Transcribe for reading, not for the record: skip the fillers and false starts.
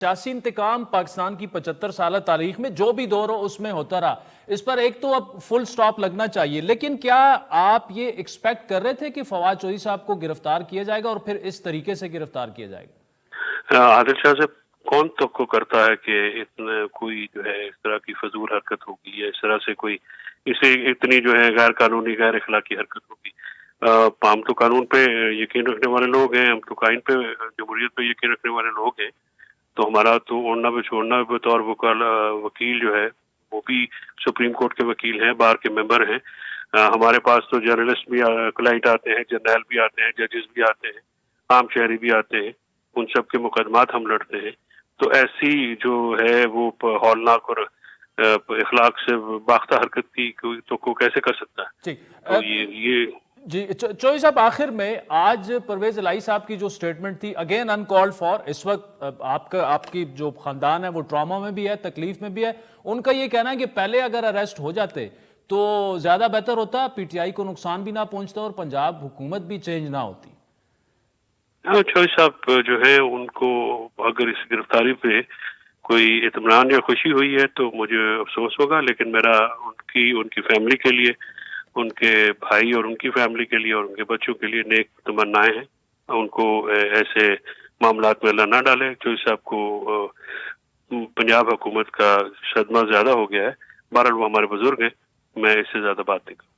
سیاسی انتقام پاکستان کی 75 سالہ تاریخ میں جو بھی دور ہو اس میں ہوتا رہا، اس پر ایک تو اب فل سٹاپ لگنا چاہیے، لیکن کیا آپ یہ ایکسپیکٹ کر رہے تھے کہ فواد چودھری صاحب کو گرفتار کیا جائے گا اور پھر اس طریقے سے گرفتار کیا جائے گا؟ عادل شاہ صاحب کون توقع کرتا ہے کہ اتنا کوئی جو ہے اس طرح کی فضول حرکت ہوگی یا اس طرح سے کوئی اسے اتنی جو ہے غیر قانونی غیر اخلاقی حرکت ہوگی۔ ہم تو قانون پہ یقین رکھنے والے لوگ ہیں، ہم تو قائم پہ جمہوریت پہ یقین رکھنے والے لوگ ہیں، تو ہمارا تو اوڑھنا پہ چھوڑنا بطور وکیل جو ہے وہ بھی سپریم کورٹ کے وکیل ہیں، بار کے ممبر ہیں۔ ہمارے پاس تو جرنلسٹ بھی کلائنٹ آتے ہیں، جرنیل بھی آتے ہیں، ججز بھی آتے ہیں، عام شہری بھی آتے ہیں، ان سب کے مقدمات ہم لڑتے ہیں۔ تو ایسی جو ہے وہ ہولناک اور اخلاق سے باختہ حرکت کی تو کو کیسے کر سکتا ہے؟ تو یہ جی چودھری صاحب، آخر میں آج پرویز الہی صاحب کی جو سٹیٹمنٹ تھی اگین انکالڈ فار، اس وقت آپ کی جو خاندان ہے وہ ٹراما میں بھی ہے، تکلیف میں بھی ہے، ان کا یہ کہنا ہے کہ پہلے اگر اریسٹ ہو جاتے تو زیادہ بہتر ہوتا، پی ٹی آئی کو نقصان بھی نہ پہنچتا اور پنجاب حکومت بھی چینج نہ ہوتی۔ چودھری صاحب جو ہے ان کو اگر اس گرفتاری پہ کوئی اطمینان یا خوشی ہوئی ہے تو مجھے افسوس ہوگا، لیکن میرا ان کی فیملی کے لیے، ان کے بھائی اور ان کی فیملی کے لیے اور ان کے بچوں کے لیے نیک تمنائیں ہیں۔ ان کو ایسے معاملات میں اللہ نہ ڈالے۔ چودھری صاحب کو پنجاب حکومت کا صدمہ زیادہ ہو گیا ہے، بہرحال وہ ہمارے بزرگ ہیں، میں اس سے زیادہ بات نہیں کروں۔